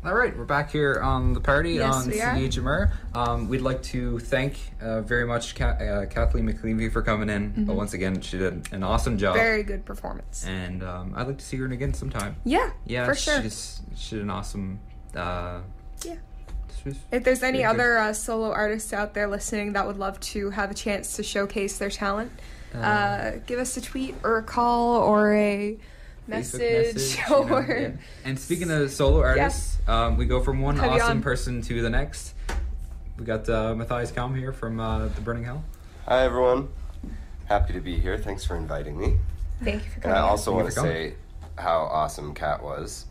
All right, we're back here on the party on we are. CHMR. We'd like to thank very much Kathleen McLeavy for coming in. But once again, she did an awesome job. Very good performance. And I'd like to see her again sometime. Yeah, for sure. She did an awesome... If there's any other solo artists out there listening that would love to have a chance to showcase their talent, give us a tweet or a call or a message. And speaking of solo artists, we go from one awesome person to the next. We got Mathias Kom here from The Burning Hell. Hi everyone, happy to be here. Thanks for inviting me. Thank you for coming. And I also want to say how awesome Kat was.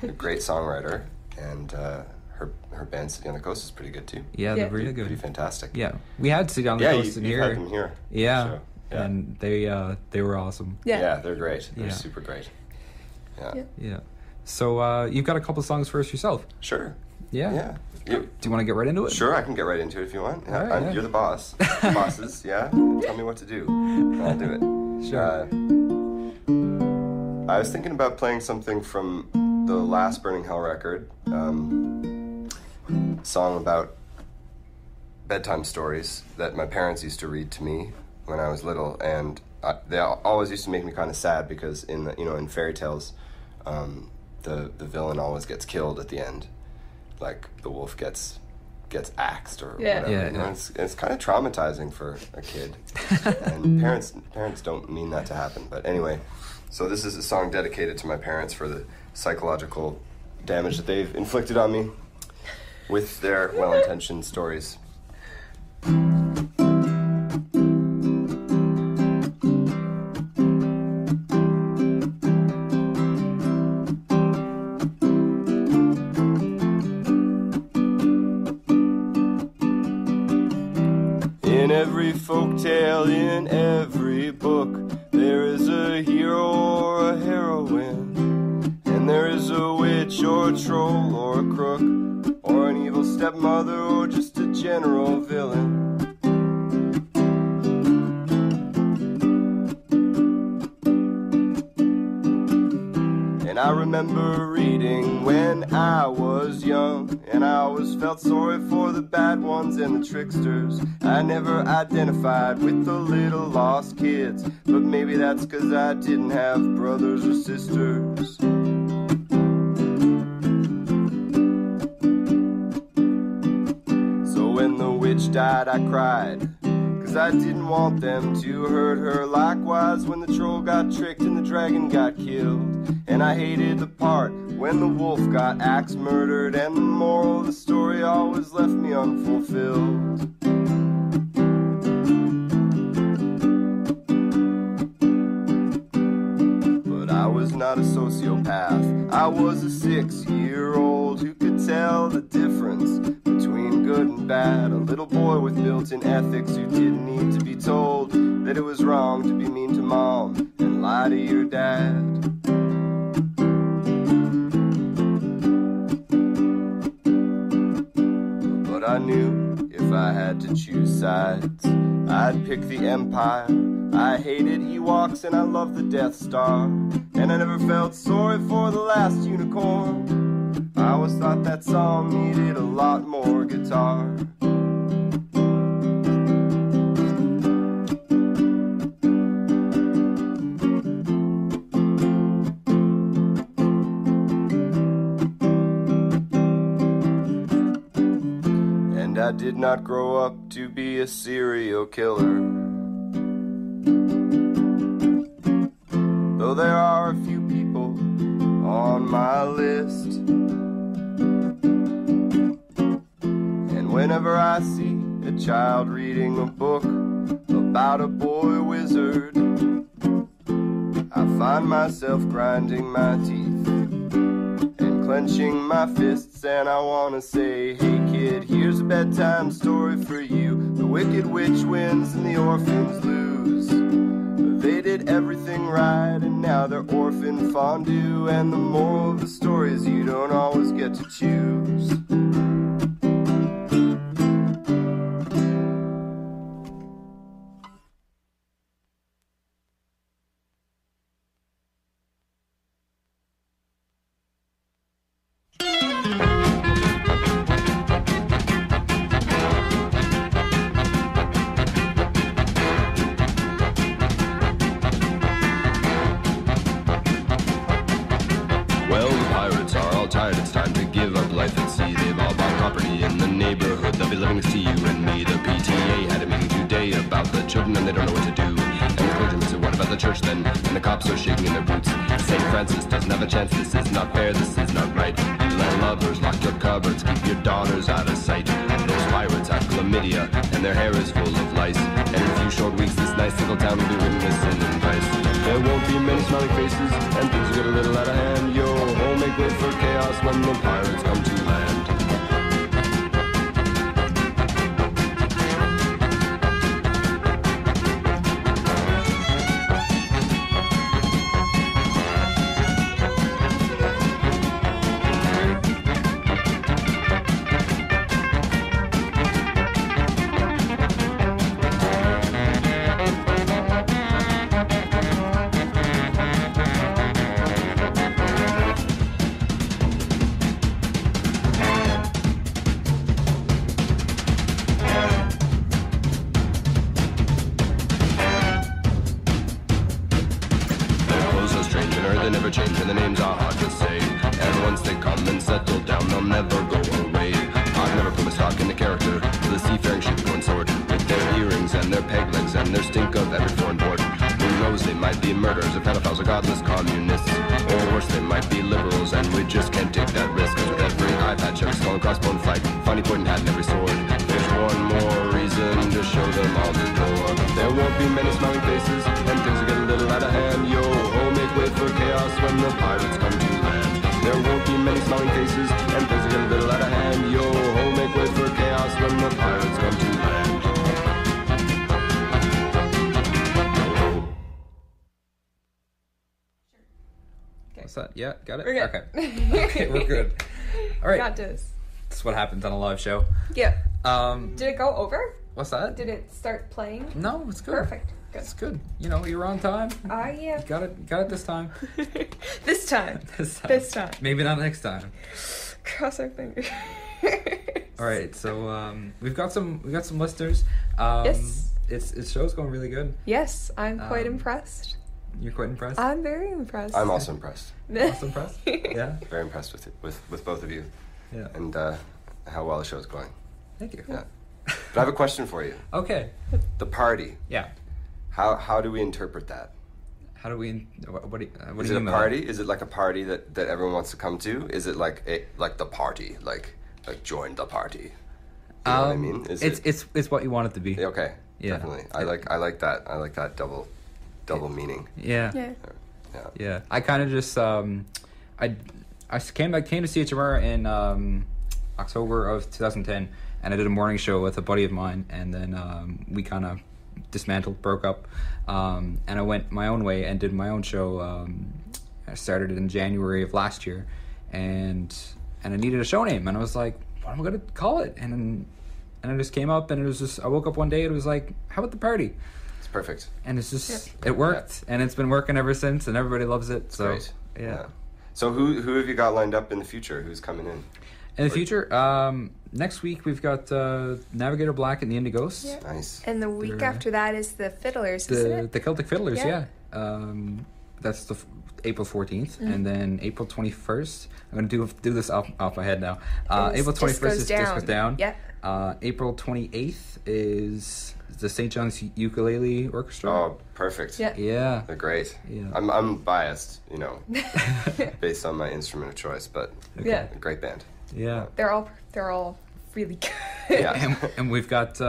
A great songwriter, and her band City on the Coast is pretty good too. Yeah, they're really good. Pretty fantastic. Yeah, we had City on the Coast in here. Yeah, you had them here. Yeah. And they were awesome. Yeah, they're great. They're super great. Yeah. So you've got a couple songs for us yourself. Sure. Yeah. Do you want to get right into it? Sure, I can get right into it if you want. All right, You're the boss. Bosses, Tell me what to do. I'll do it. Sure. I was thinking about playing something from the last Burning Hell record. Song about bedtime stories that my parents used to read to me when I was little, and they always used to make me kind of sad because in fairy tales, the villain always gets killed at the end, like the wolf gets axed or whatever. It's kind of traumatizing for a kid, and parents don't mean that to happen. But anyway, so this is a song dedicated to my parents for the psychological damage that they've inflicted on me with their well-intentioned stories. In every folktale, in every book, there is a hero or a heroine, and there is a witch or a troll or a crook, or an evil stepmother, or just a general villain. And I remember reading when I was young, and I always felt sorry for the bad ones and the tricksters. I never identified with the little lost kids, but maybe that's 'cause I didn't have brothers or sisters. When the witch died, I cried, 'cause I didn't want them to hurt her. Likewise, when the troll got tricked and the dragon got killed. And I hated the part when the wolf got axe murdered, and the moral of the story always left me unfulfilled. But I was not a sociopath. I was a 6-year-old who could tell the difference between good and bad. A little boy with built-in ethics who didn't need to be told that it was wrong to be mean to mom and lie to your dad. But I knew if I had to choose sides, I'd pick the Empire. I hated Ewoks and I loved the Death Star, and I never felt sorry for the last unicorn. I always thought that song needed a lot more guitar. And I did not grow up to be a serial killer, though there are a few people on my list. And whenever I see a child reading a book about a boy wizard, I find myself grinding my teeth and clenching my fists, and I wanna say, hey kid, here's a bedtime story for you. The wicked witch wins and the orphans lose. They did everything right and now they're orphan fondue, and the moral of the story is you don't always get to choose. pirates are all tired. It's time to give up life at sea. They've all bought property in the neighborhood. They'll be living to see you and me. The PTA had a meeting today about the children and they don't know what to do. And the clergyman said, what about the church then? And the cops are shaking in their boots. St. Francis doesn't have a chance. This is not fair. This is not right. You land lovers, lock your cupboards, keep your daughters out of sight. Those pirates have chlamydia and their hair is full of lice. And in a few short weeks, this nice little town will be ridden with sin and vice. There won't be many smiling faces, and things will get a little out of hand. Yo ho, make way for chaos when the pirates come to land. They never change and the names are hard to say. And once they come and settle down, they'll never go away. I've never put a stock in the character of the seafaring ship going sword. With their earrings and their peg legs and their stink of every foreign port. Who knows, they might be murderers or pedophiles or godless communists. Or worse, they might be liberals and we just can't take that risk. Cause with every eye patch, every skull and crossbone fight, funny pointing hat and every sword, there's one more reason to show them all the door. There won't be many smiling faces and things will get a little out of hand. Yo ho, make way for chaos when the pirates come to land. There won't be many smiling faces and things will get a little out of hand. Yo ho, make way for chaos when the pirates come to land. What's that? Yeah, got it? We're good. Okay. Okay, we're good. All right. Got this. That's what happens on a live show. Yeah. Did it go over? What's that? Did it start playing? No, it's good. Perfect. Good. It's good. You know, you're on time. Yeah. You got it this time. This time. This time. Maybe not next time. Cross our fingers. All right, so we've got some listeners. Yes. Its show's going really good. Yes, I'm quite impressed. You're quite impressed? I'm very impressed. I'm also impressed. Also impressed? Yeah. Very impressed with both of you. Yeah. And how well the show's going. Thank you. Yeah. But I have a question for you. Okay. The party. Yeah. How do we interpret that? How do we? What do you Is it mean a by party? Is it like a party that everyone wants to come to? Is it like the party, like join the party? You know what I mean? It's what you want it to be. Okay. Yeah. Definitely. I like that. I like that double meaning. Yeah. Yeah. I kind of just I came to CHMR in October of 2010, and I did a morning show with a buddy of mine, and then we kind of dismantled, broke up, and I went my own way and did my own show. I started in January of last year, and I needed a show name, and I was like, what am I gonna call it? And I just came up, and it was just, I woke up one day and it was like, how about the party? It's perfect. And it's just it worked, and it's been working ever since, and everybody loves it. It's so great. yeah. So who have you got lined up in the future? Who's coming in? In the future, next week we've got Navigator Black and the Indigos. Yeah. Nice. And the week after that is the Fiddlers, isn't it? The Celtic Fiddlers, Yeah. That's the April 14th, and then April 21st. I'm gonna do this off my head now. April 21st is Disco's Down. Yeah. April 28th is the St. John's Ukulele Orchestra. Oh, perfect. Yeah. Yeah. They're great. Yeah. I'm biased, based on my instrument of choice, but Yeah. a great band. Yeah. They're all really good. Yeah. And we've got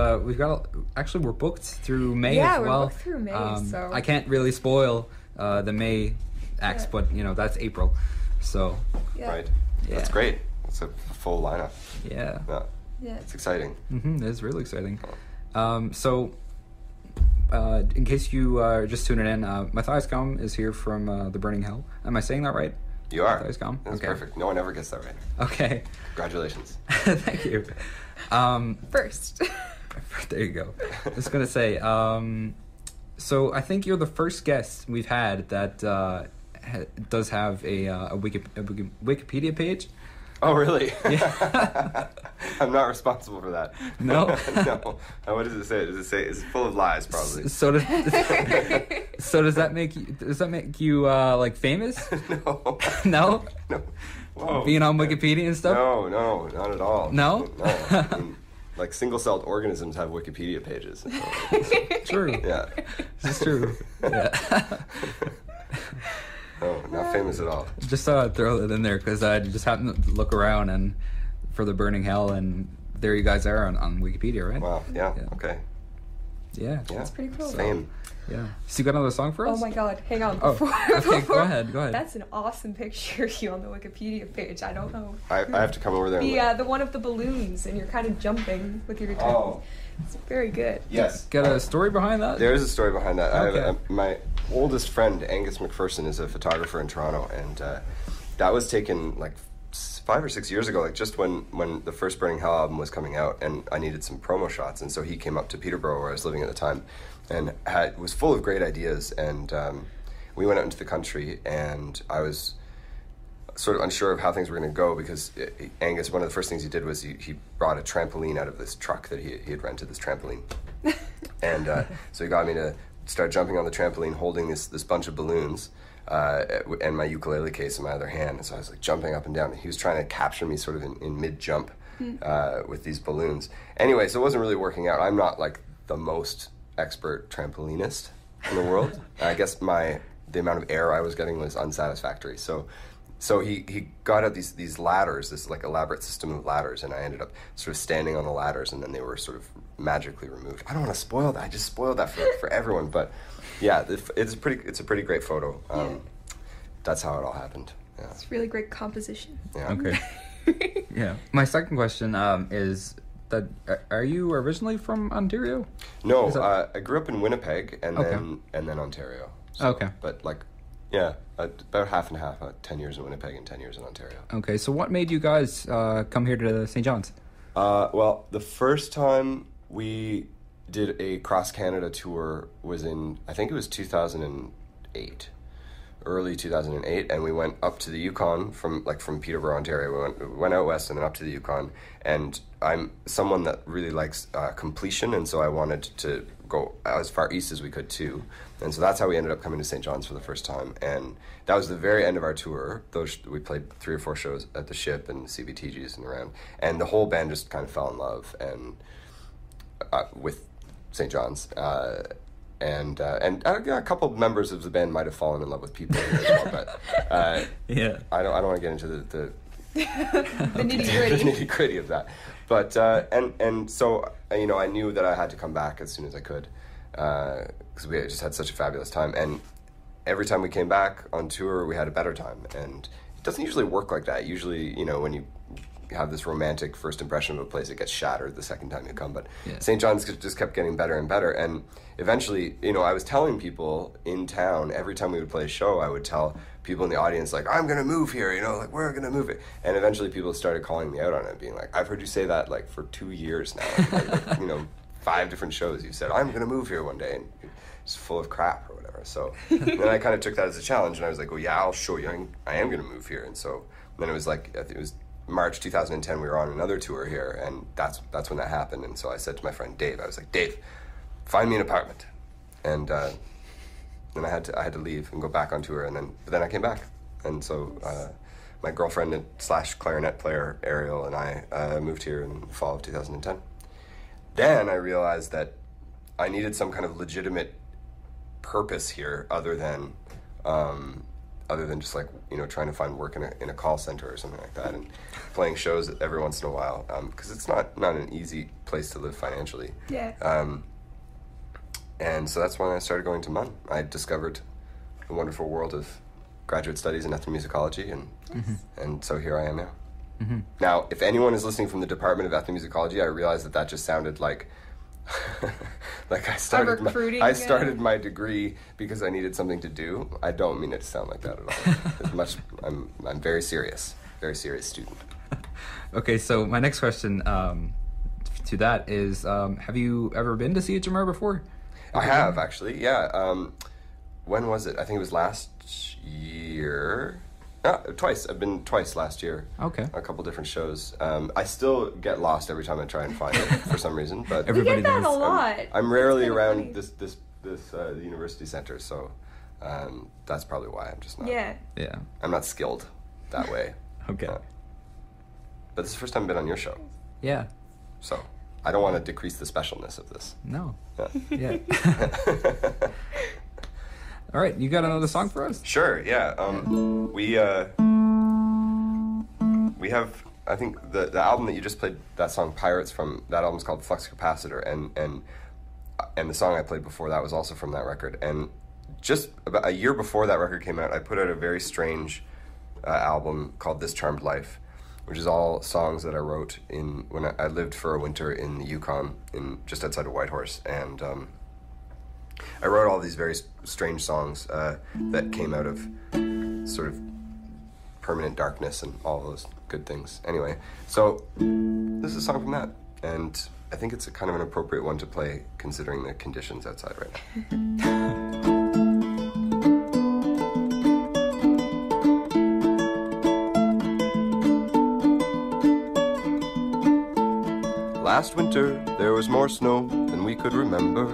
actually we're booked through May Yeah, as we're well. booked through May, so I can't really spoil the May acts, but that's April. So Yeah. Right. Yeah. That's great. It's a full lineup. yeah. Yeah. It's exciting. It's really exciting. So in case you are just tuning in, Mathias Kom is here from the Burning Hell. Am I saying that right? You are. Mathias Kom? That's Okay. perfect. No one ever gets that right. Okay. Congratulations. Thank you. First. There you go. I was gonna say. So I think you're the first guest we've had that does have a Wikipedia page. Oh, really? Yeah. I'm not responsible for that. No? No. What does it say? Does it say it's full of lies, probably? So does that make you like famous? No. No? No. Whoa. being on Wikipedia and stuff? No, not at all. No? No. I mean, like single-celled organisms have Wikipedia pages. True. Yeah. This is true. Yeah. No, not famous at all. Just throw it in there because I just happened to look around and for the Burning Hell, and there you guys are on Wikipedia, right? Wow. Yeah. Yeah. Okay. Yeah. That's pretty cool. Fame. Yeah. So you got another song for us? Oh my god, hang on. Oh, okay, go ahead. That's an awesome picture of you on the Wikipedia page. I don't know. I have to come over there. The one of the balloons, and you're kind of jumping with your guitar. Oh. It's very good. Yes. Got a story behind that? There is a story behind that. Okay. My oldest friend, Angus McPherson, is a photographer in Toronto, and that was taken like 5 or 6 years ago, like just when the first Burning Hell album was coming out, and I needed some promo shots, and so he came up to Peterborough, where I was living at the time, and was full of great ideas, and we went out into the country, and I was sort of unsure of how things were going to go, because Angus, one of the first things he did was he brought a trampoline out of this truck that he had rented, this trampoline, and so he got me to start jumping on the trampoline holding this bunch of balloons, and my ukulele case in my other hand, and so I was like jumping up and down, and he was trying to capture me sort of in mid-jump with these balloons. Anyway, so it wasn't really working out. I'm not like the most expert trampolinist in the world. I guess the amount of air I was getting was unsatisfactory. So he got out these ladders, this like elaborate system of ladders, and I ended up sort of standing on the ladders, and then they were sort of magically removed. I don't want to spoil that. I just spoiled that for everyone, but yeah, it's a pretty great photo. That's how it all happened. Yeah. It's really great composition. Yeah. Okay. Yeah. My second question is that are you originally from Ontario? No, I grew up in Winnipeg and Okay. then Ontario. Okay. But like, yeah, about half and half. 10 years in Winnipeg and 10 years in Ontario. Okay. So what made you guys come here to St. John's? Well, the first time we did a cross Canada tour was I think it was 2008. Early 2008, and we went up to the Yukon from Peterborough, Ontario. We went out west and then up to the Yukon, and I'm someone that really likes completion, and so I wanted to go as far east as we could too, and so that's how we ended up coming to St. John's for the first time, and that was the very end of our tour. We played 3 or 4 shows at the Ship and CBTGs and around, and the whole band just kind of fell in love and with St. John's. And a couple of members of the band might have fallen in love with people here as well, but Yeah. I don't want to get into the nitty-gritty. nitty-gritty of that. But and so I knew that I had to come back as soon as I could, because we just had such a fabulous time. And every time we came back on tour, we had a better time. And it doesn't usually work like that. Usually, when you have this romantic first impression of a place, it gets shattered the second time you come. But Yeah. St. John's just kept getting better and better, and eventually, I was telling people in town, every time we would play a show, I would tell people in the audience, like, I'm gonna move here, like, we're gonna move it. And eventually people started calling me out on it, being like, I've heard you say that like for 2 years now, like 5 different shows you said, I'm gonna move here one day, and it's full of crap or whatever. So then I kind of took that as a challenge, and I was like, well, yeah, I'll show you, I am gonna move here. And so then it was like, I think it was March 2010, we were on another tour here, and that's when that happened. And so I said to my friend Dave, I was like, Dave, find me an apartment. And then I had to leave and go back on tour, but then I came back. And so my girlfriend / clarinet player Ariel and I moved here in the fall of 2010. Then I realized that I needed some kind of legitimate purpose here other than just like trying to find work in a call center or something like that, and playing shows every once in a while, because it's not an easy place to live financially. Yeah. And so that's when I started going to MUN. I discovered the wonderful world of graduate studies in ethnomusicology, and so here I am now. Mm-hmm. Now, if anyone is listening from the Department of Ethnomusicology, I realize that just sounded like like I started my degree because I needed something to do. I don't mean it to sound like that at all. I'm very serious student. Okay, so my next question to that is, have you ever been to CHMR before? I have, actually, yeah. When was it? I think it was last year. Twice. I've been twice last year. Okay. A couple different shows. I still get lost every time I try and find it for some reason. But Everybody we get that does. a lot. I'm rarely It's around kinda the university center, so that's probably why I'm just not. Yeah. Yeah. I'm not skilled that way. Okay. But this is the first time I've been on your show, Yeah. so I don't want to decrease the specialness of this. No. Yeah. Yeah. All right, you got another song for us? Sure, yeah. We have, I think, the album that you just played that song Pirates from, that album's called Flux Capacitor, and the song I played before that was also from that record. And just about a year before that record came out, I put out a very strange album called This Charmed Life, which is all songs that I wrote when I lived for a winter in the Yukon, just outside of Whitehorse, and I wrote all these very strange songs that came out of sort of permanent darkness and all those good things. Anyway, so this is a song from that, and I think it's a kind of an appropriate one to play considering the conditions outside right now. Last winter, there was more snow than we could remember.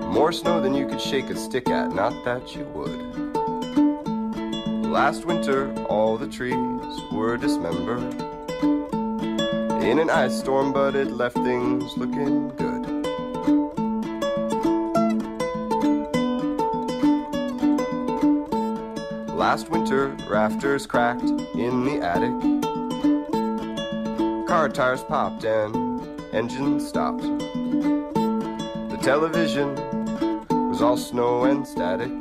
More snow than you could shake a stick at, not that you would. Last winter, all the trees were dismembered in an ice storm, but it left things looking good. Last winter, rafters cracked in the attic. Car tires popped and engines stopped. The television was all snow and static.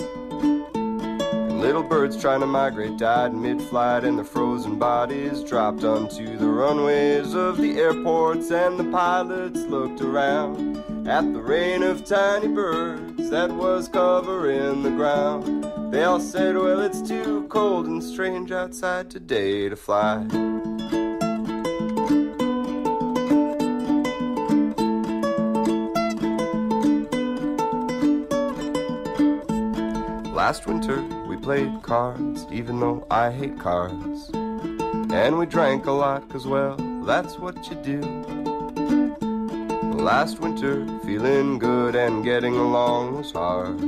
And little birds trying to migrate died mid-flight, and their frozen bodies dropped onto the runways of the airports. And the pilots looked around at the rain of tiny birds that was covering the ground. They all said, well, it's too cold and strange outside today to fly. Last winter, we played cards, even though I hate cards. And we drank a lot, 'cause, well, that's what you do. Last winter, feeling good and getting along was hard.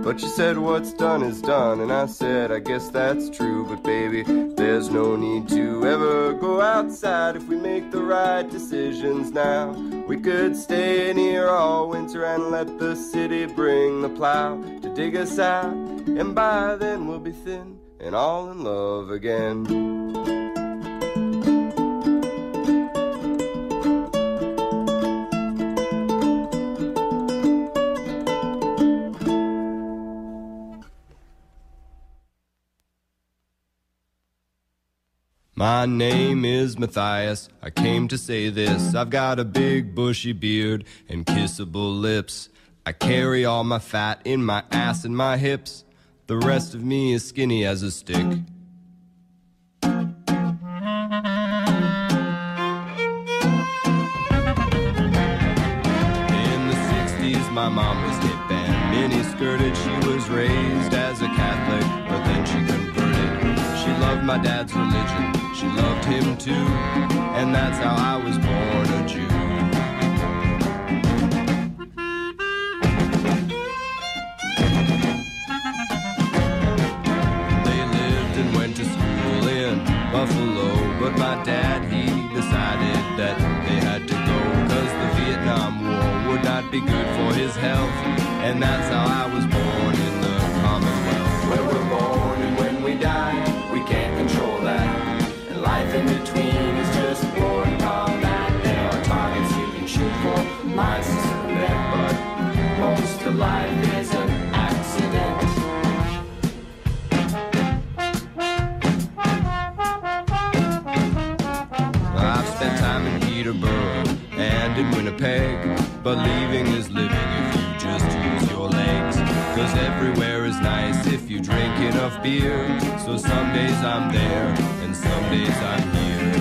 But you said what's done is done, and I said I guess that's true. But baby, there's no need to ever go outside if we make the right decisions now. We could stay in here all winter and let the city bring the plow to dig us out, and by then we'll be thin and all in love again. My name is Mathias, I came to say this. I've got a big bushy beard and kissable lips. I carry all my fat in my ass and my hips. The rest of me is skinny as a stick. In the 60s my mom was hip and mini-skirted. She was raised as a Catholic, but then she converted. She loved my dad's religion, she loved him too, and that's how I was born a Jew. They lived and went to school in Buffalo, but my dad, he decided that they had to go, 'cause the Vietnam War would not be good for his health, and that's how I was born in the Commonwealth. Where we're born and when we die, we can't control that. And life in between is just war and combat. There are targets you can shoot for, miles to that, but most of life is an accident. I've spent time in Peterborough and in Winnipeg, but leaving is living if you just use your legs. 'Cause everywhere is nice if you drink enough beer. So some days I'm there and some days I'm here.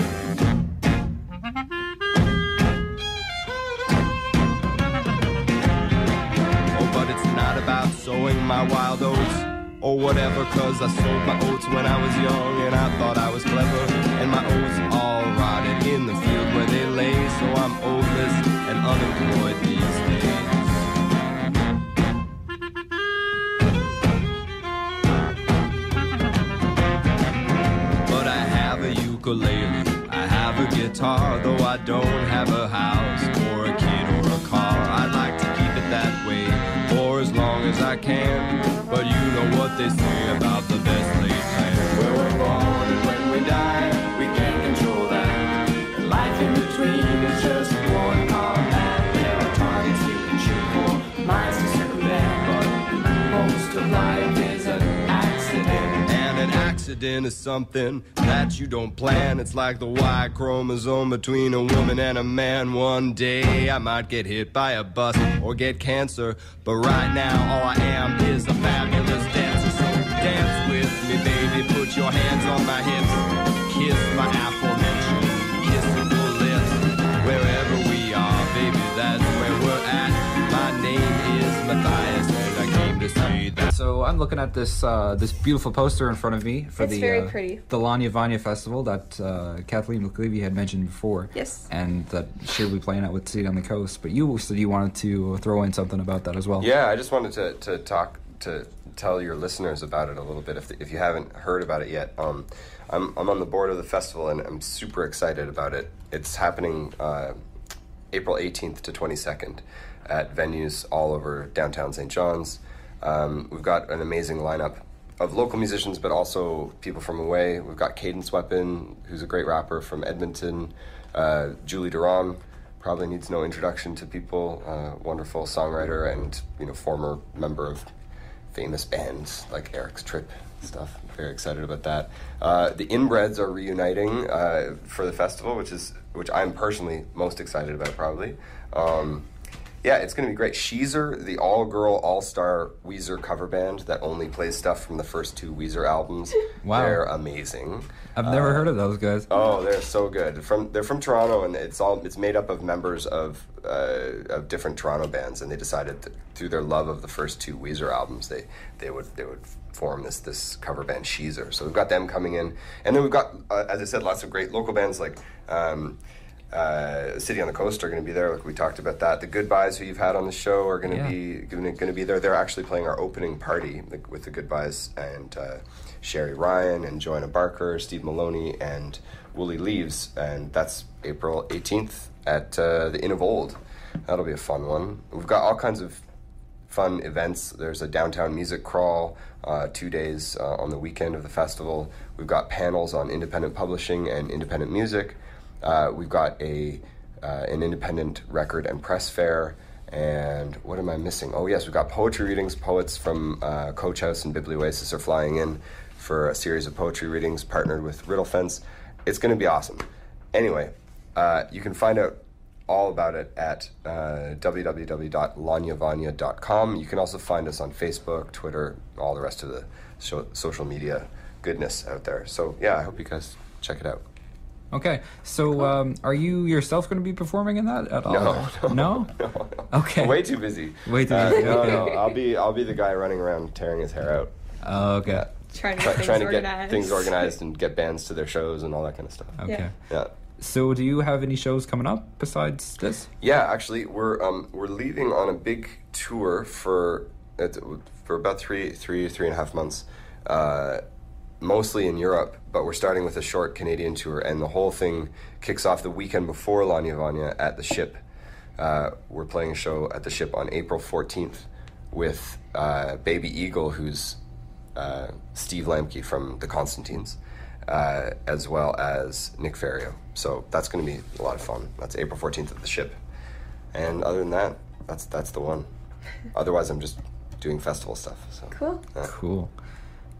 Oh, but it's not about sowing my wild oats or whatever, 'cause I sowed my oats when I was young and I thought I was clever. And my oats all rotted in the field where they lay. So I'm oatless and unemployed these days. But ukulele. I have a guitar, though I don't have a house or a kid or a car. I'd like to keep it that way for as long as I can. But you know what they say about the best laid plans. Where we're born and when we die, we can't control that. And life in between is just one combat. There are targets you can shoot for, miles to circumvent, but most of life is an accident. And an accident is something that you don't plan. It's like the Y chromosome between a woman and a man. One day I might get hit by a bus or get cancer, but right now all I am is a fabulous dancer. So dance with me, baby, put your hands on my hips, kiss my aforementioned kissable lips. Wherever we are, baby, that's where we're at. My name is Mathias and I came to say that. So I'm looking at this this beautiful poster in front of me for It's very pretty. the Lanya Vanya Festival that Kathleen McLeavy had mentioned before. Yes. And that she'll be playing at with City on the Coast. But you said you wanted to throw in something about that as well. Yeah, I just wanted to tell your listeners about it a little bit if you haven't heard about it yet. I'm on the board of the festival and I'm super excited about it. It's happening April 18th to 22nd at venues all over downtown St. John's. We've got an amazing lineup of local musicians, but also people from away. We've got Cadence Weapon, who's a great rapper from Edmonton. Julie Duran probably needs no introduction to people. Wonderful songwriter and former member of famous bands like Eric's Trip stuff. Very excited about that. The Inbreds are reuniting for the festival, which I'm personally most excited about probably. Yeah, it's going to be great. Sheezer, the all-girl, all-star Weezer cover band that only plays stuff from the first 2 Weezer albums. Wow. They're amazing. I've never heard of those guys. Oh, they're so good. They're from Toronto, and it's made up of members of different Toronto bands, and they decided that through their love of the first 2 Weezer albums, they would form this cover band Sheezer. So we've got them coming in, and then we've got, as I said, lots of great local bands like. City on the Coast are going to be there, like we talked about that. The Goodbyes, who you've had on the show, are going to be there. They're actually playing our opening party with the Goodbyes, and Sherry Ryan and Joanna Barker, Steve Maloney, and Wooly Leaves, and that's April 18th at the Inn of Old. That'll be a fun one. We've got all kinds of fun events. There's a downtown music crawl, 2 days on the weekend of the festival. We've got panels on independent publishing and independent music. We've got an independent record and press fair, and what am I missing? Oh yes, we've got poetry readings. Poets from Coach House and Biblioasis are flying in for a series of poetry readings partnered with Riddle Fence. It's going to be awesome. Anyway, you can find out all about it at www.lanyavanya.com. You can also find us on Facebook, Twitter, all the rest of the social media goodness out there. So yeah, I hope you guys check it out. Okay, so are you yourself going to be performing in that at all? No? No. Okay. Way too busy. Way too busy. Okay. No. I'll be the guy running around tearing his hair out. Okay. Yeah. Trying to get things organized and get bands to their shows and all that kind of stuff. Okay. Yeah. So do you have any shows coming up besides this? Yeah, actually, we're leaving on a big tour for about three and a half months. Mostly in Europe, but we're starting with a short Canadian tour, and the whole thing kicks off the weekend before Lanya Vanya at the Ship. We're playing a show at the Ship on April 14th with Baby Eagle, who's Steve Lamke from the Constantines, as well as Nick Ferrio. So that's going to be a lot of fun. That's April 14th at the Ship. And other than that, that's the one. Otherwise, I'm just doing festival stuff. So. Cool. Yeah. Cool.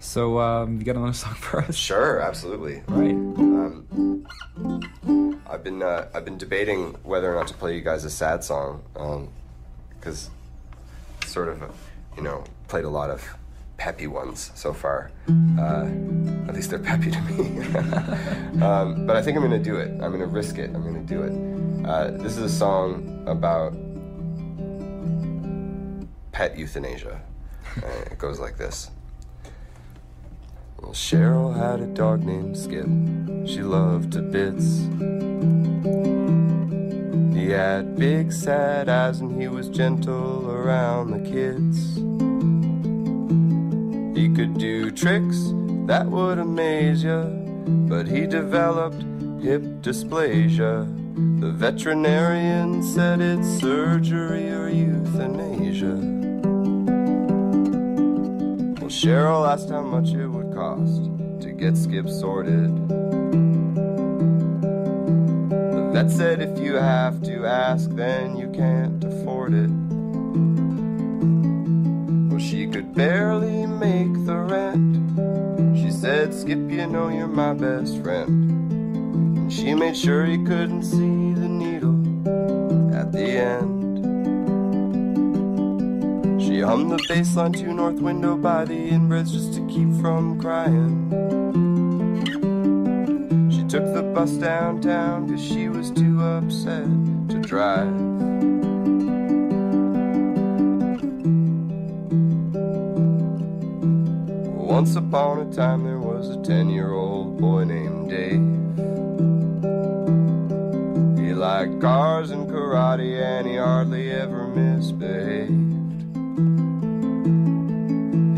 So, you got another song for us? Sure, absolutely. Right. I've been debating whether or not to play you guys a sad song, because sort of, played a lot of peppy ones so far. At least they're peppy to me. But I think I'm going to do it. I'm going to risk it. I'm going to do it. This is a song about pet euthanasia. It goes like this. Well, Cheryl had a dog named Skip. She loved to bits. He had big sad eyes and he was gentle around the kids. He could do tricks that would amaze you. but he developed hip dysplasia. The veterinarian said it's surgery or euthanasia. Well, Cheryl asked how much it would cost to get Skip sorted. The vet said if you have to ask, then you can't afford it. Well, she could barely make the rent. She said, Skip, you know you're my best friend. And she made sure he couldn't see the needle at the end. She hummed the bass line to North Window by the inbreds just to keep from crying. She took the bus downtown cause she was too upset to drive. Once upon a time there was a 10-year-old boy named Dave. He liked cars and karate and he hardly ever misbehaved.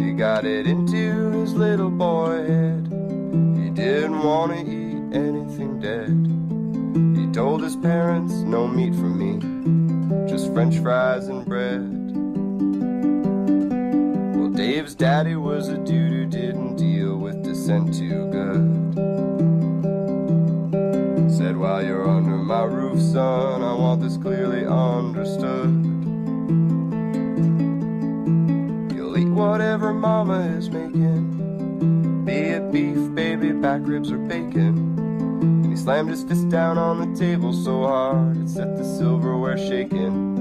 He got it into his little boy head. He didn't want to eat anything dead. He told his parents, no meat for me, just french fries and bread. Well, Dave's daddy was a dude who didn't deal with dissent too good. Said, while you're under my roof, son, I want this clearly understood. You'll eat whatever mama is making, be it beef, baby, back ribs, or bacon. And he slammed his fist down on the table so hard it set the silverware shaking.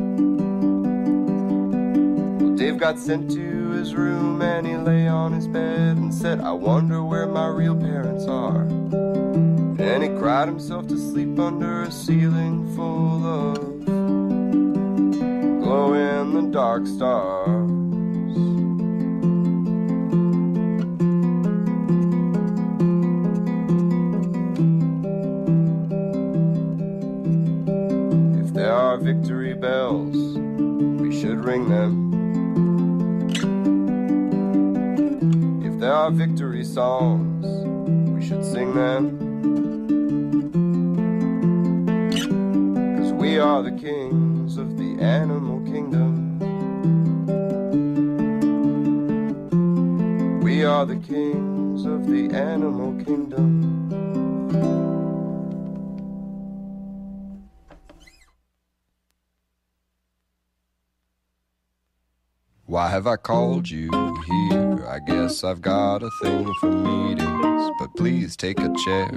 Well, Dave got sent to his room and he lay on his bed and said, I wonder where my real parents are. And he cried himself to sleep under a ceiling full of glow-in-the-dark stars. If there are victory bells, we should ring them. If there are victory songs, we should sing them. We are the kings of the animal kingdom. We are the kings of the animal kingdom. Why have I called you here? I guess I've got a thing for meetings, but please take a chair.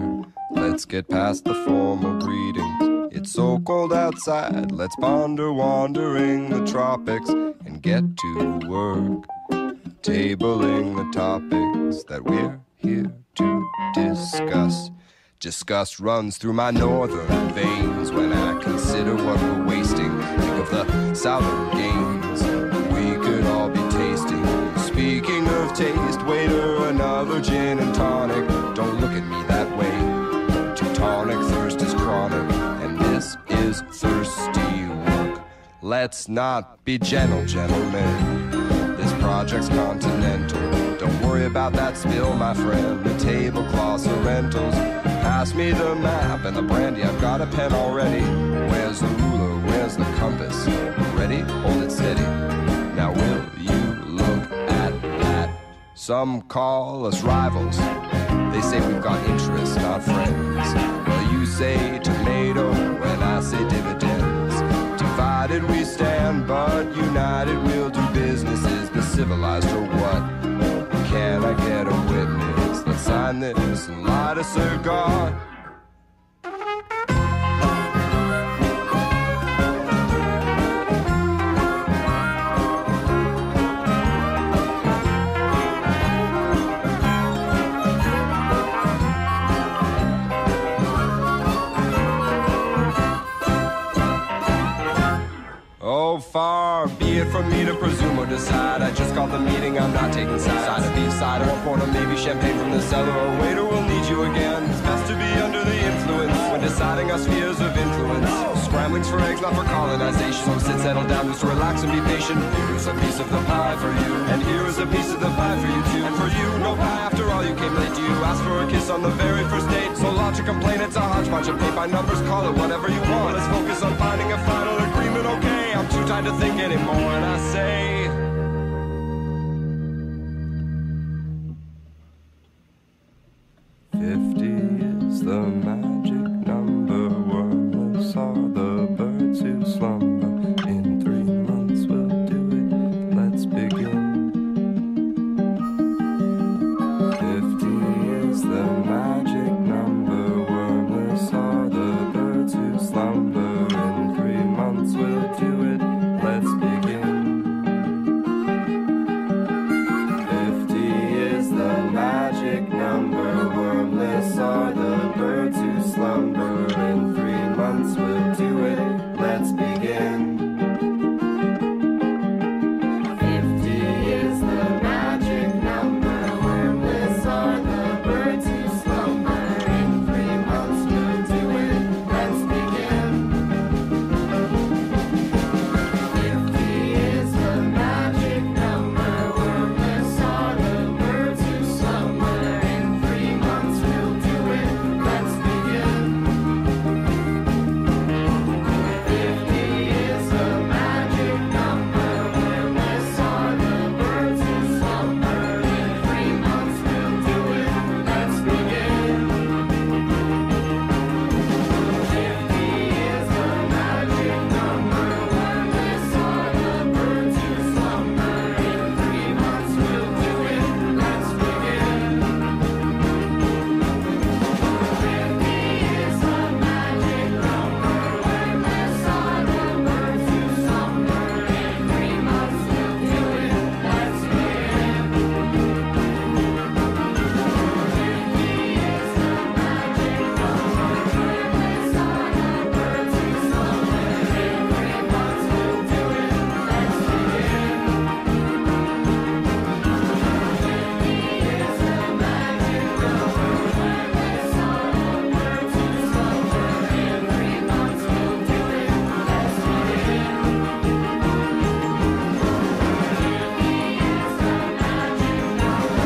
Let's get past the formal greetings. It's so cold outside, let's ponder wandering the tropics and get to work, tabling the topics that we're here to discuss. Disgust runs through my northern veins when I consider what we're wasting. Think of the southern games we could all be tasting. Speaking of taste, waiter, another gin and tonic. Don't look at me that way. Teutonic thirst is chronic. This is thirsty work. Let's not be gentle, gentlemen. This project's continental. Don't worry about that spill, my friend. The tablecloths are rentals. Pass me the map and the brandy. I've got a pen already. Where's the ruler? Where's the compass? Ready? Hold it steady. Now will you look at that? Some call us rivals. They say we've got interests, not friends. Well, you say tomato when I say dividends. Divided we stand, but united we'll do business. Is the civilized or what? Can I get a witness? Let's sign this and light a cigar. Far be it from me to presume or decide. I just called the meeting, I'm not taking sides. Side of beef cider, or porno, maybe champagne from the cellar. Or waiter, we'll need you again. It's best to be under the influence when deciding our spheres of influence. Scrambling ducklings for eggs, not for colonization. So sit, settle down, just relax and be patient. Here is a piece of the pie for you, and here is a piece of the pie for you too. And for you, no pie after all, you came late. You asked for a kiss on the very first date. So launch a complaint, it's a hodgepodge of paint by numbers, call it whatever you want. Let's focus on finding a final agreement, okay? I'm too tired to think anymore, and I say 50 is the magic number. Wormless are the birds who slumber. In 3 months we'll do it. Let's begin. 50 is the magic number. Wormless are the birds who slumber. In 3 months we'll do it. Let's begin. 50 is the magic number. Wormless are the birds who slumber. In 3 months we'll do it. Let's begin. 50 is the magic number. Wormless are the birds who slumber. In 3 months we'll do it. Let's begin. 50 is the magic number. Wormless are the birds who slumber. In 3 months we'll do it. Let's begin. 50 is the magic number. Wormless are the birds who slumber. In 3 months we'll do it. Let's begin. 50 is the magic number. Wormless are the birds who slumber. In 3 months we'll do it. Let's begin. 50 is the magic number. Wormless are the birds who slumber. In 3 months we'll do it. Let's begin. 50 is the magic number. Wormless are the birds who slumber. In 3 months we'll do it. Let's begin. 50 is the magic number. Wormless are the birds who slumber. In 3 months we'll do it. Let's begin. 50 is the magic number.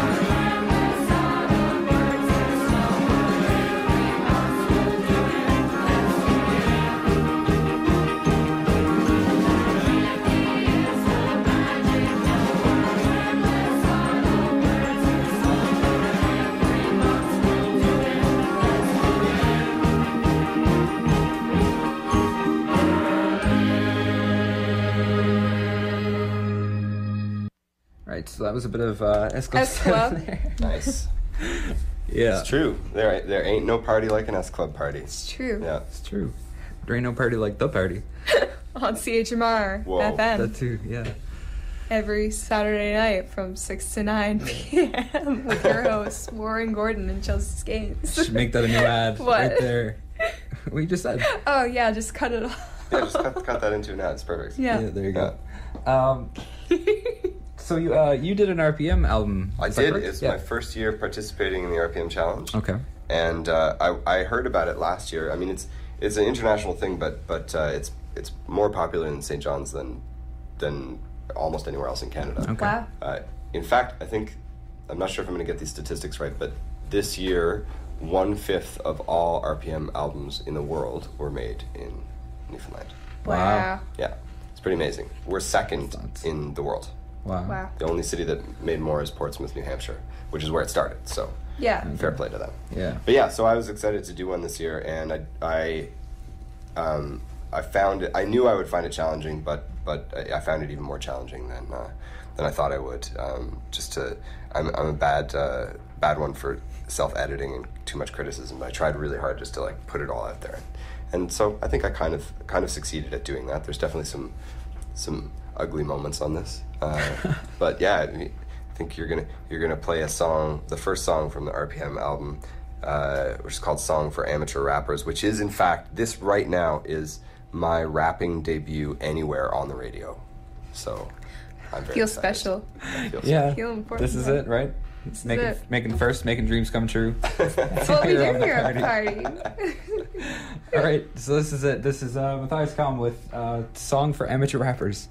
Wormless are the birds who slumber. In 3 months we'll do it. Let's begin. 50 is the magic number. Wormless are the birds who slumber. In 3 months we'll do it. Let's begin. Right, so that was a bit of S Club S Club. stuff there. Nice. Yeah, It's true. There ain't no party like an S Club party. It's true. Yeah. it's true. There ain't no party like the party. On CHMR Whoa. FM That too, yeah. every Saturday night from 6 to 9 p.m. with your hosts Warren Gordon and Chelsea Skanes. Should make that a new ad What? right there. What you just said. Oh yeah, just cut it off. Yeah, just cut that into an ad. It's perfect. Yeah. There you go. So you did an RPM album. I is that did. correct? It's Yeah. my first year participating in the RPM Challenge. Okay. And I heard about it last year. I mean, it's an international thing, but it's more popular in St. John's than almost anywhere else in Canada. Okay. Wow. In fact, I'm not sure if I'm going to get these statistics right, but this year, 1/5 of all RPM albums in the world were made in Newfoundland. Wow. Yeah, it's pretty amazing. We're second Nuts. in the world. Wow. Wow. The only city that made more is Portsmouth, New Hampshire, which is where it started. So Yeah. fair play to them. Yeah. But yeah, so I was excited to do one this year, and I found it. I knew I would find it challenging, but I found it even more challenging than I thought I would. I'm a bad one for self-editing and too much criticism. But I tried really hard just to like put it all out there, and so I think I kind of succeeded at doing that. There's definitely some ugly moments on this, but yeah, I think you're gonna play a song, the first song from the RPM album, which is called "Song for Amateur Rappers," which is in fact this right now is my rapping debut anywhere on the radio. So I'm very Feels excited. special. I feel Yeah. Feel important. This is it, right? Making dreams come true. That's what we do here at the party. All right, so this is it. This is Mathias Kom with Song for Amateur Rappers.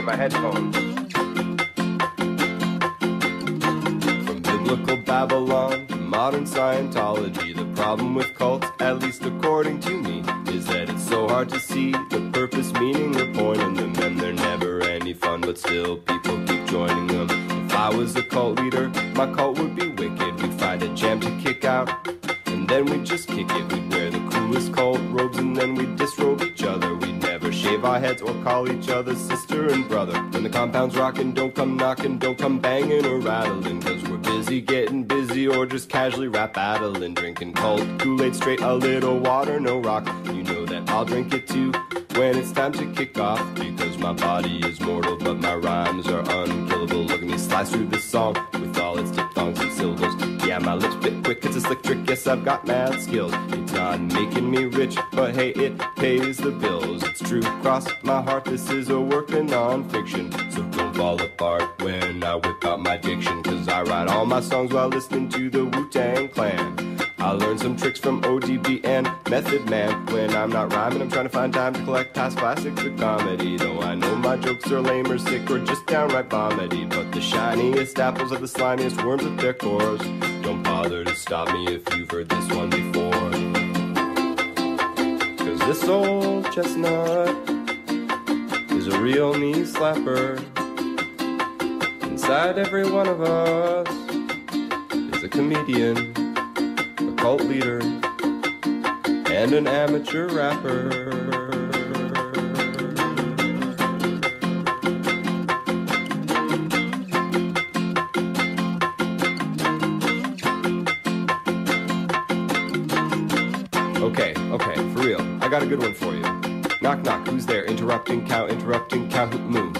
Headphones. From biblical Babylon to modern Scientology, the problem with cults, at least according to me, is that it's so hard to see the purpose, meaning, or point in them, and they're never any fun, but still people keep joining them. If I was a cult leader, my cult would be wicked. We'd find a jam to kick out, and then we'd just kick it. We'd wear the coolest cult robes, and then we'd disrobe each other. We'd never shave our heads or call each other sister and brother. When the compound's rocking, don't come knocking, don't come banging or rattling, cause we're busy getting busy or just casually rap battling. Drinking cold Kool-Aid straight, a little water, no rock. You know that I'll drink it too when it's time to kick off, because my body is mortal but my rhymes are unkillable. Look at me slice through this song with all its diphthongs and syllables. Yeah, my lips bit quick, it's a slick trick, yes I've got mad skills. It's not making me rich, but hey, it pays the bills. It's true, cross my heart, this is a work of non-fiction, so don't fall apart when I whip out my diction, cause I write all my songs while listening to the Wu-Tang Clan. I learned some tricks from ODB and Method Man. When I'm not rhyming, I'm trying to find time to collect past classics of comedy. Though I know my jokes are lame or sick or just downright vomity, but the shiniest apples are the slimiest worms at their cores. Don't bother to stop me if you've heard this one before, cause this old chestnut is a real knee slapper. Inside every one of us is a comedian, cult leader, and an amateur rapper. Okay, for real, I got a good one for you. Knock, knock, who's there? Interrupting cow, moo.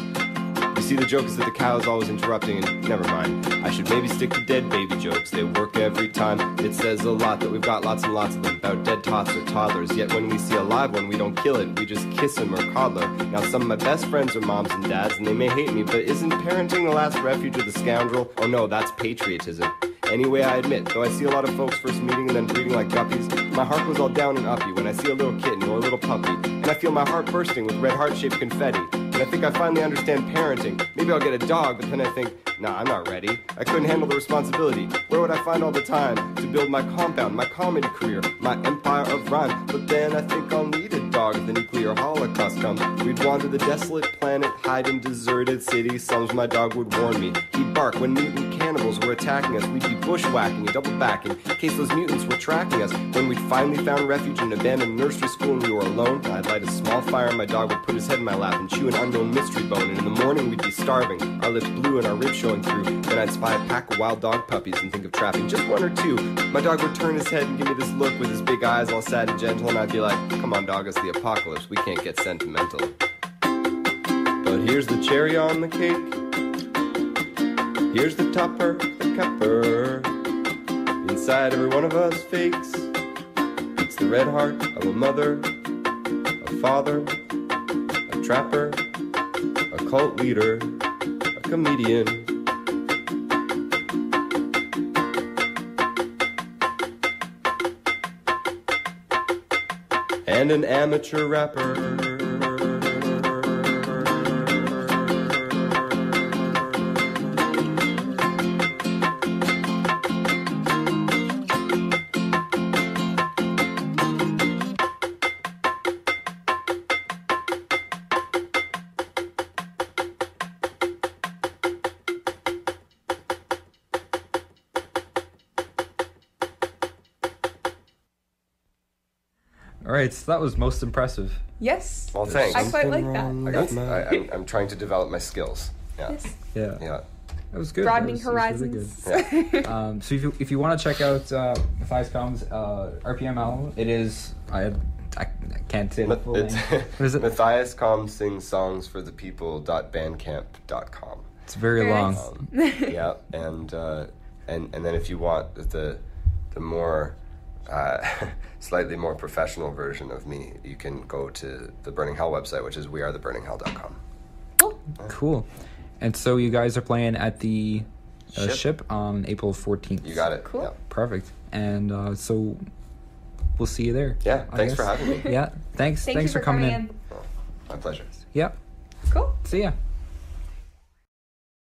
You see, the joke is that the cow is always interrupting, and never mind. I should maybe stick to dead baby jokes. They work every time. It says a lot that we've got lots and lots of them about dead tots or toddlers. Yet when we see a live one, we don't kill it. We just kiss him or coddler. Now, some of my best friends are moms and dads, and they may hate me, but isn't parenting the last refuge of the scoundrel? Oh no, that's patriotism. Anyway, I admit, though I see a lot of folks first meeting and then breeding like guppies, my heart goes all down and uppy when I see a little kitten or a little puppy, and I feel my heart bursting with red heart-shaped confetti, and I think I finally understand parenting. Maybe I'll get a dog, but then I think, nah, I'm not ready. I couldn't handle the responsibility. Where would I find all the time to build my compound, my comedy career, my empire of rhyme? But then I think I'll need a dog if the nuclear holocaust comes. We'd wander the desolate planet, hide in deserted cities. Sometimes my dog would warn me. He'd bark when mutant cannibals were attacking us. We'd be bushwhacking and double backing in case those mutants were tracking us. When we'd finally found refuge in an abandoned nursery school and we were alone, I'd light a small fire and my dog would put his head in my lap and chew an unknown mystery bone. And in the morning we'd be starving, our lips blue and our ribs showing through. Then I'd spy a pack of wild dog puppies and think of trapping just one or two. My dog would turn his head and give me this look with his big eyes all sad and gentle, and I'd be like, come on dog, it's the apocalypse, we can't get sentimental. But here's the cherry on the cake. Here's the topper, the capper. Inside every one of us fakes. It's the red heart of a mother, a father, a trapper, a cult leader, a comedian. And an amateur rapper. All right, so that was most impressive. Yes. Well, thanks. I quite like that. I'm trying to develop my skills. Yeah. Yes. Yeah. Yeah. That was good. Broadening That was really good. horizons. So if you want to check out Mathias Kom's RPML, it is I can't say the full name. What is it? Mathias Kom sings songs for the people.bandcamp.com. It's very Very long. nice. Yeah, and then if you want the more slightly more professional version of me, you can go to the Burning Hell website, which is wearetheburnинghell.com. Cool. Cool. And so you guys are playing at the Ship. Ship on April 14th. You got it. Cool. Yeah, Perfect. And so we'll see you there. yeah I thanks for guess. having me. Yeah. Thanks. Thank Thanks you for coming in. Oh, my pleasure. Yeah. Cool. See ya.